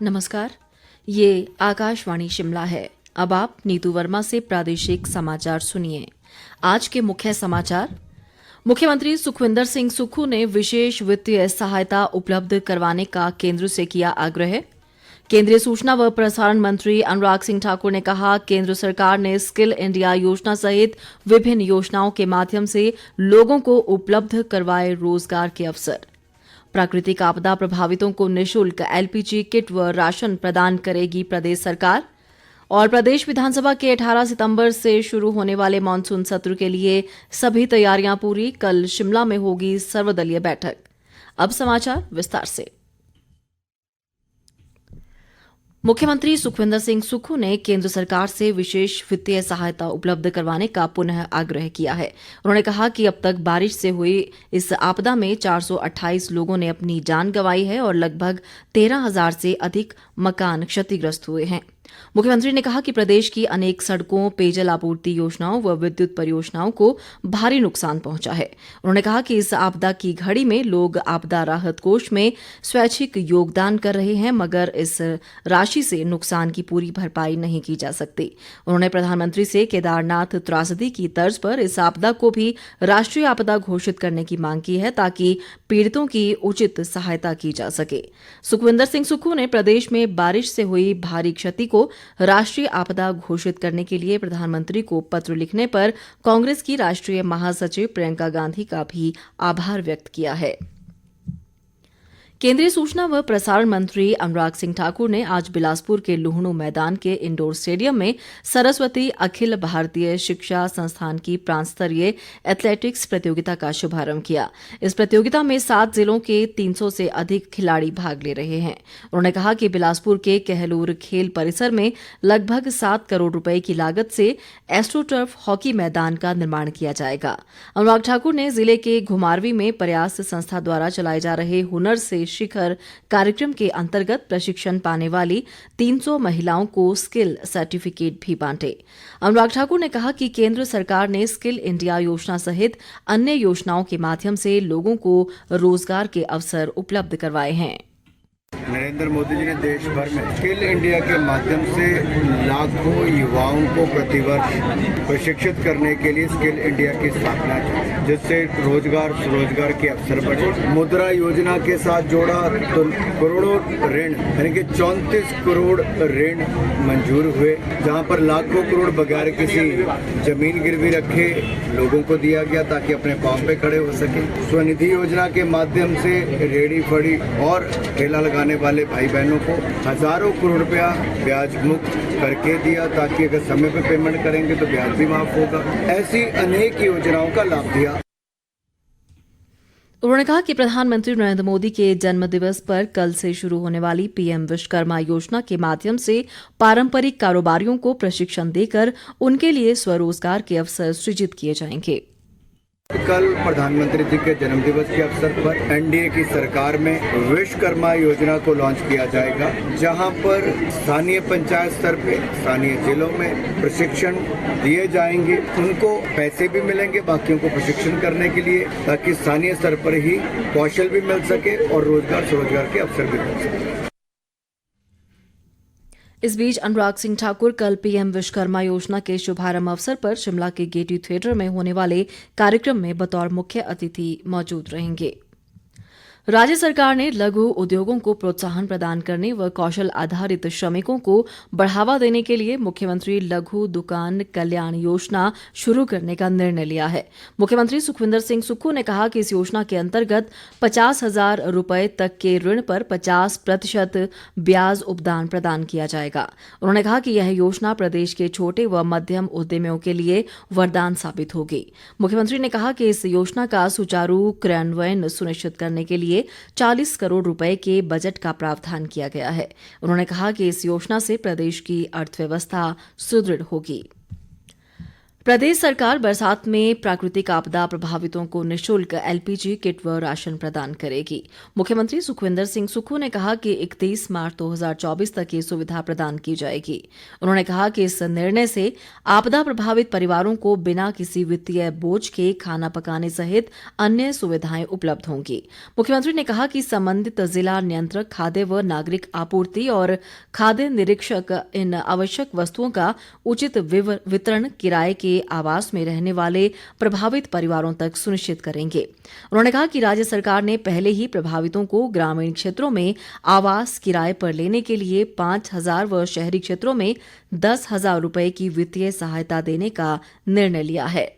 नमस्कार, ये आकाशवाणी शिमला है। अब आप नीतू वर्मा से प्रादेशिक समाचार सुनिए। आज के मुख्य समाचार। मुख्यमंत्री सुखविंदर सिंह सुक्खू ने विशेष वित्तीय सहायता उपलब्ध करवाने का केंद्र से किया आग्रह। केंद्रीय सूचना व प्रसारण मंत्री अनुराग सिंह ठाकुर ने कहा, केंद्र सरकार ने स्किल इंडिया योजना सहित विभिन्न योजनाओं के माध्यम से लोगों को उपलब्ध करवाए रोजगार के अवसर। प्राकृतिक आपदा प्रभावितों को निःशुल्क एलपीजी किट व राशन प्रदान करेगी प्रदेश सरकार। और प्रदेश विधानसभा के 18 सितंबर से शुरू होने वाले मानसून सत्र के लिए सभी तैयारियां पूरी। कल शिमला में होगी सर्वदलीय बैठक। अब समाचार विस्तार से। मुख्यमंत्री सुखविंदर सिंह सुक्खू ने केंद्र सरकार से विशेष वित्तीय सहायता उपलब्ध करवाने का पुनः आग्रह किया है। उन्होंने कहा कि अब तक बारिश से हुई इस आपदा में 428 लोगों ने अपनी जान गंवाई है और लगभग 13,000 से अधिक मकान क्षतिग्रस्त हुए हैं। मुख्यमंत्री ने कहा कि प्रदेश की अनेक सड़कों, पेयजल आपूर्ति योजनाओं व विद्युत परियोजनाओं को भारी नुकसान पहुंचा है। उन्होंने कहा कि इस आपदा की घड़ी में लोग आपदा राहत कोष में स्वैच्छिक योगदान कर रहे हैं, मगर इस राशि से नुकसान की पूरी भरपाई नहीं की जा सकती। उन्होंने प्रधानमंत्री से केदारनाथ त्रासदी की तर्ज पर इस आपदा को भी राष्ट्रीय आपदा घोषित करने की मांग की है, ताकि पीड़ितों की उचित सहायता की जा सके। सुखविंदर सिंह सुक्खू ने प्रदेश में बारिश से हुई भारी क्षति को राष्ट्रीय आपदा घोषित करने के लिए प्रधानमंत्री को पत्र लिखने पर कांग्रेस की राष्ट्रीय महासचिव प्रियंका गांधी का भी आभार व्यक्त किया है। केंद्रीय सूचना व प्रसारण मंत्री अनुराग सिंह ठाकुर ने आज बिलासपुर के लुहणु मैदान के इंडोर स्टेडियम में सरस्वती अखिल भारतीय शिक्षा संस्थान की प्रांत स्तरीय एथलेटिक्स प्रतियोगिता का शुभारंभ किया। इस प्रतियोगिता में 7 जिलों के 300 से अधिक खिलाड़ी भाग ले रहे हैं। उन्होंने कहा कि बिलासपुर के कहलूर खेल परिसर में लगभग 7 करोड़ रुपए की लागत से एस्ट्रोटर्फ हॉकी मैदान का निर्माण किया जाएगा। अनुराग ठाकुर ने जिले के घुमारवी में प्रयास संस्था द्वारा चलाए जा रहे हुनर से शिखर कार्यक्रम के अंतर्गत प्रशिक्षण पाने वाली 300 महिलाओं को स्किल सर्टिफिकेट भी बांटे। अनुराग ठाकुर ने कहा कि केंद्र सरकार ने स्किल इंडिया योजना सहित अन्य योजनाओं के माध्यम से लोगों को रोजगार के अवसर उपलब्ध करवाए हैं। नरेंद्र मोदी जी ने देश भर में स्किल इंडिया के माध्यम से लाखों युवाओं को प्रतिवर्ष प्रशिक्षित करने के लिए स्किल इंडिया की स्थापना की, जिससे रोजगार स्वरोजगार के अवसर बढ़े। मुद्रा योजना के साथ जोड़ा तो करोड़ों ऋण यानी कि 34 करोड़ ऋण मंजूर हुए, जहां पर लाखों करोड़ बगैर किसी जमीन गिरवी रखे लोगों को दिया गया ताकि अपने पांव पे खड़े हो सके। स्वनिधि योजना के माध्यम से रेहड़ी फड़ी और ठेला लगाने वाले भाई बहनों को हजारों करोड़ रुपया ब्याज मुक्त करके दिया, ताकि अगर समय पे पेमेंट करेंगे तो ब्याज भी माफ होगा। ऐसी अनेक योजनाओं का लाभ दिया। उन्होंने कहा कि प्रधानमंत्री नरेंद्र मोदी के जन्म दिवस पर कल से शुरू होने वाली पीएम विश्वकर्मा योजना के माध्यम से पारंपरिक कारोबारियों को प्रशिक्षण देकर उनके लिए स्वरोजगार के अवसर सृजित किए जाएंगे। कल प्रधानमंत्री जी के जन्मदिवस के अवसर पर एनडीए की सरकार में विश्वकर्मा योजना को लॉन्च किया जाएगा, जहां पर स्थानीय पंचायत स्तर पे स्थानीय जिलों में प्रशिक्षण दिए जाएंगे। उनको पैसे भी मिलेंगे बाकियों को प्रशिक्षण करने के लिए, ताकि स्थानीय स्तर पर ही कौशल भी मिल सके और रोजगार स्वरोजगार के अवसर भी मिल सके। इस बीच अनुराग सिंह ठाकुर कल पीएम विश्वकर्मा योजना के शुभारंभ अवसर पर शिमला के गेयटी थिएटर में होने वाले कार्यक्रम में बतौर मुख्य अतिथि मौजूद रहेंगे। राज्य सरकार ने लघु उद्योगों को प्रोत्साहन प्रदान करने व कौशल आधारित श्रमिकों को बढ़ावा देने के लिए मुख्यमंत्री लघु दुकान कल्याण योजना शुरू करने का निर्णय लिया है। मुख्यमंत्री सुखविंदर सिंह सुक्खू ने कहा कि इस योजना के अंतर्गत 50,000 रुपए तक के ऋण पर 50% ब्याज उपदान प्रदान किया जाएगा। उन्होंने कहा कि यह योजना प्रदेश के छोटे व मध्यम उद्यमियों के लिए वरदान साबित होगी। मुख्यमंत्री ने कहा कि इस योजना का सुचारू क्रियान्वयन सुनिश्चित करने के लिए 40 करोड़ रुपए के बजट का प्रावधान किया गया है। उन्होंने कहा कि इस योजना से प्रदेश की अर्थव्यवस्था सुदृढ़ होगी। प्रदेश सरकार बरसात में प्राकृतिक आपदा प्रभावितों को निशुल्क एलपीजी किट व राशन प्रदान करेगी। मुख्यमंत्री सुखविंदर सिंह सुक्खू ने कहा कि 31 मार्च 2024 तक ये सुविधा प्रदान की जाएगी। उन्होंने कहा कि इस निर्णय से आपदा प्रभावित परिवारों को बिना किसी वित्तीय बोझ के खाना पकाने सहित अन्य सुविधाएं उपलब्ध होंगी। मुख्यमंत्री ने कहा कि संबंधित जिला नियंत्रक, खाद्य व नागरिक आपूर्ति और खाद्य निरीक्षक इन आवश्यक वस्तुओं का उचित वितरण किराए के आवास में रहने वाले प्रभावित परिवारों तक सुनिश्चित करेंगे। उन्होंने कहा कि राज्य सरकार ने पहले ही प्रभावितों को ग्रामीण क्षेत्रों में आवास किराए पर लेने के लिए 5,000 व शहरी क्षेत्रों में 10,000 रुपये की वित्तीय सहायता देने का निर्णय लिया है।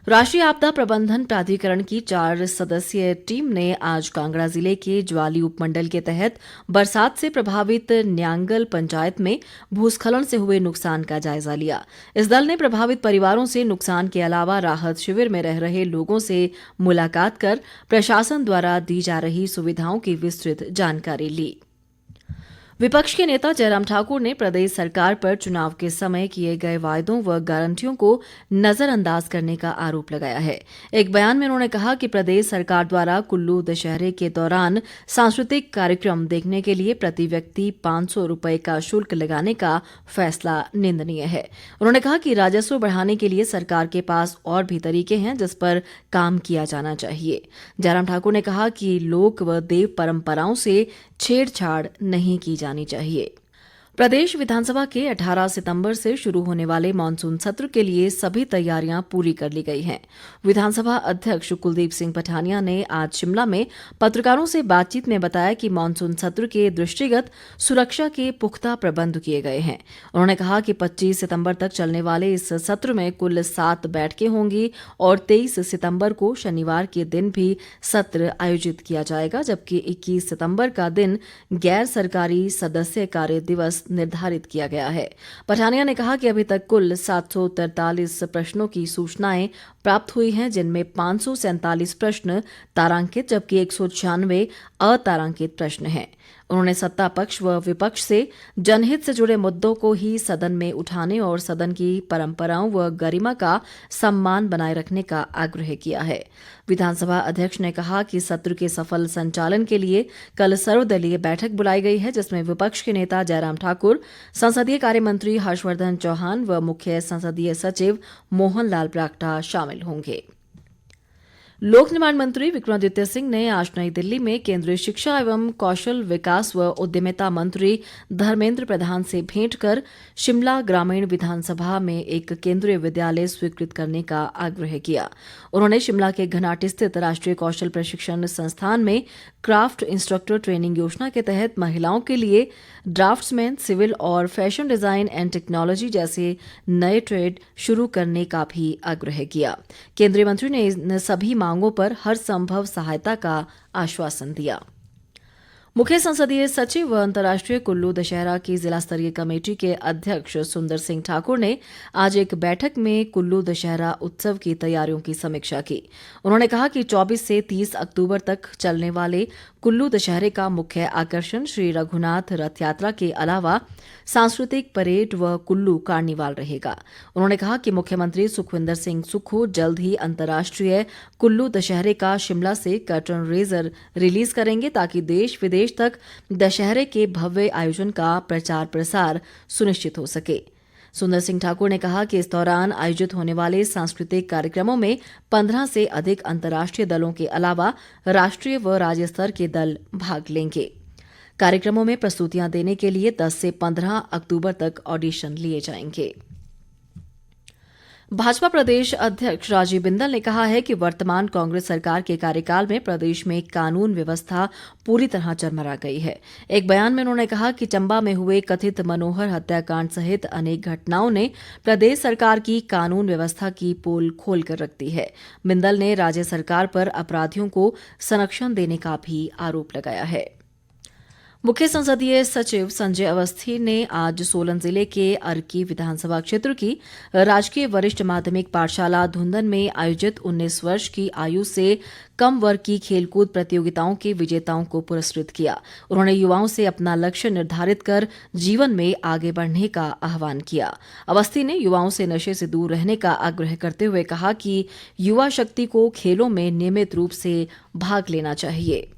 राष्ट्रीय आपदा प्रबंधन प्राधिकरण की 4 सदस्यीय टीम ने आज कांगड़ा जिले के ज्वाली उपमंडल के तहत बरसात से प्रभावित न्यांगल पंचायत में भूस्खलन से हुए नुकसान का जायजा लिया। इस दल ने प्रभावित परिवारों से नुकसान के अलावा राहत शिविर में रह रहे लोगों से मुलाकात कर प्रशासन द्वारा दी जा रही सुविधाओं की विस्तृत जानकारी ली। विपक्ष के नेता जयराम ठाकुर ने प्रदेश सरकार पर चुनाव के समय किए गए वायदों व गारंटियों को नजरअंदाज करने का आरोप लगाया है। एक बयान में उन्होंने कहा कि प्रदेश सरकार द्वारा कुल्लू दशहरे के दौरान सांस्कृतिक कार्यक्रम देखने के लिए प्रति व्यक्ति 500 रुपये का शुल्क लगाने का फैसला निंदनीय है। उन्होंने कहा कि राजस्व बढ़ाने के लिए सरकार के पास और भी तरीके हैं जिस पर काम किया जाना चाहिए। जयराम ठाकुर ने कहा कि लोक व देव परंपराओं से छेड़छाड़ नहीं की जानी चाहिए। प्रदेश विधानसभा के 18 सितंबर से शुरू होने वाले मानसून सत्र के लिए सभी तैयारियां पूरी कर ली गई हैं। विधानसभा अध्यक्ष कुलदीप सिंह पठानिया ने आज शिमला में पत्रकारों से बातचीत में बताया कि मानसून सत्र के दृष्टिगत सुरक्षा के पुख्ता प्रबंध किए गए हैं। उन्होंने कहा कि 25 सितंबर तक चलने वाले इस सत्र में कुल 7 बैठकें होंगी और 23 सितंबर को शनिवार के दिन भी सत्र आयोजित किया जाएगा, जबकि 21 सितंबर का दिन गैर सरकारी सदस्य कार्य दिवस निर्धारित किया गया है। पठानिया ने कहा कि अभी तक कुल 743 प्रश्नों की सूचनाएं प्राप्त हुई हैं, जिनमें 547 प्रश्न तारांकित जबकि 196 अतारांकित प्रश्न हैं। उन्होंने सत्ता पक्ष व विपक्ष से जनहित से जुड़े मुद्दों को ही सदन में उठाने और सदन की परंपराओं व गरिमा का सम्मान बनाए रखने का आग्रह किया है। विधानसभा अध्यक्ष ने कहा कि सत्र के सफल संचालन के लिए कल सर्वदलीय बैठक बुलाई गई है, जिसमें विपक्ष के नेता जयराम ठाकुर, संसदीय कार्य मंत्री हर्षवर्धन चौहान व मुख्य संसदीय सचिव मोहन लाल ब्राक्टा शामिल होंगे। लोक निर्माण मंत्री विक्रमादित्य सिंह ने आज नई दिल्ली में केंद्रीय शिक्षा एवं कौशल विकास व उद्यमिता मंत्री धर्मेंद्र प्रधान से भेंट कर शिमला ग्रामीण विधानसभा में एक केंद्रीय विद्यालय स्वीकृत करने का आग्रह किया। उन्होंने शिमला के घनाट स्थित राष्ट्रीय कौशल प्रशिक्षण संस्थान में क्राफ्ट इंस्ट्रक्टर ट्रेनिंग योजना के तहत महिलाओं के लिए ड्राफ्ट्समैन, सिविल और फैशन डिजाइन एंड टेक्नोलॉजी जैसे नए ट्रेड शुरू करने का भी आग्रह किया। केंद्रीय मंत्री ने इन सभी मांगों पर हर संभव सहायता का आश्वासन दिया। मुख्य संसदीय सचिव व अंतर्राष्ट्रीय कुल्लू दशहरा की जिला स्तरीय कमेटी के अध्यक्ष सुंदर सिंह ठाकुर ने आज एक बैठक में कुल्लू दशहरा उत्सव की तैयारियों की समीक्षा की। उन्होंने कहा कि 24 से 30 अक्टूबर तक चलने वाले कुल्लू दशहरे का मुख्य आकर्षण श्री रघुनाथ रथ यात्रा के अलावा सांस्कृतिक परेड व कुल्लू कार्निवाल रहेगा। उन्होंने कहा कि मुख्यमंत्री सुखविंदर सिंह सुक्खू जल्द ही अंतर्राष्ट्रीय कुल्लू दशहरे का शिमला से कर्टन रेजर रिलीज करेंगे, ताकि देश विदेश तक दशहरे के भव्य आयोजन का प्रचार प्रसार सुनिश्चित हो सके। सुंदर सिंह ठाकुर ने कहा कि इस दौरान आयोजित होने वाले सांस्कृतिक कार्यक्रमों में 15 से अधिक अंतर्राष्ट्रीय दलों के अलावा राष्ट्रीय व राज्य स्तर के दल भाग लेंगे। कार्यक्रमों में प्रस्तुतियां देने के लिए 10 से 15 अक्टूबर तक ऑडिशन लिए जाएंगे। भाजपा प्रदेश अध्यक्ष राजीव बिंदल ने कहा है कि वर्तमान कांग्रेस सरकार के कार्यकाल में प्रदेश में कानून व्यवस्था पूरी तरह चरमरा गई है। एक बयान में उन्होंने कहा कि चंबा में हुए कथित मनोहर हत्याकांड सहित अनेक घटनाओं ने प्रदेश सरकार की कानून व्यवस्था की पोल खोल कर रख दी है। बिंदल ने राज्य सरकार पर अपराधियों को संरक्षण देने का भी आरोप लगाया है। मुख्य संसदीय सचिव संजय अवस्थी ने आज सोलन जिले के अर्की विधानसभा क्षेत्र की राजकीय वरिष्ठ माध्यमिक पाठशाला धुंदन में आयोजित 19 वर्ष की आयु से कम वर्ग की खेलकूद प्रतियोगिताओं के विजेताओं को पुरस्कृत किया। उन्होंने युवाओं से अपना लक्ष्य निर्धारित कर जीवन में आगे बढ़ने का आह्वान किया। अवस्थी ने युवाओं से नशे से दूर रहने का आग्रह करते हुए कहा कि युवा शक्ति को खेलों में नियमित रूप से भाग लेना चाहिए।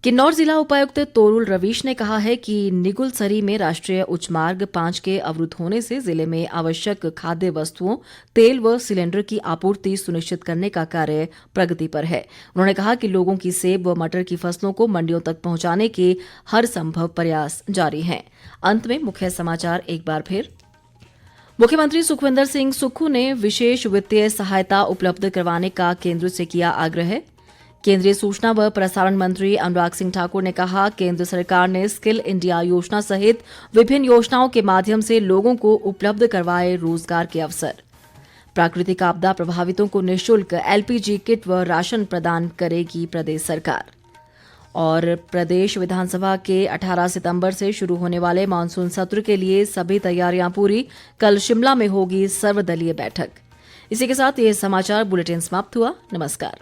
किन्नौर जिला उपायुक्त तोरुल रवीश ने कहा है कि निगुलसरी में राष्ट्रीय उच्च मार्ग 5 के अवरुद्ध होने से जिले में आवश्यक खाद्य वस्तुओं, तेल व सिलेंडर की आपूर्ति सुनिश्चित करने का कार्य प्रगति पर है। उन्होंने कहा कि लोगों की सेब व मटर की फसलों को मंडियों तक पहुंचाने के हर संभव प्रयास जारी हैं। अंत में मुख्य समाचार एक बार फिर। मुख्यमंत्री सुखविंदर सिंह सुक्खू ने विशेष वित्तीय सहायता उपलब्ध करवाने का केंद्र से किया आग्रह। केंद्रीय सूचना व प्रसारण मंत्री अनुराग सिंह ठाकुर ने कहा, केंद्र सरकार ने स्किल इंडिया योजना सहित विभिन्न योजनाओं के माध्यम से लोगों को उपलब्ध करवाए रोजगार के अवसर। प्राकृतिक आपदा प्रभावितों को निःशुल्क एलपीजी किट व राशन प्रदान करेगी प्रदेश सरकार। और प्रदेश विधानसभा के 18 सितंबर से शुरू होने वाले मानसून सत्र के लिए सभी तैयारियां पूरी। कल शिमला में होगी सर्वदलीय बैठक। इसी के साथ ये समाचार बुलेटिन समाप्त हुआ। नमस्कार।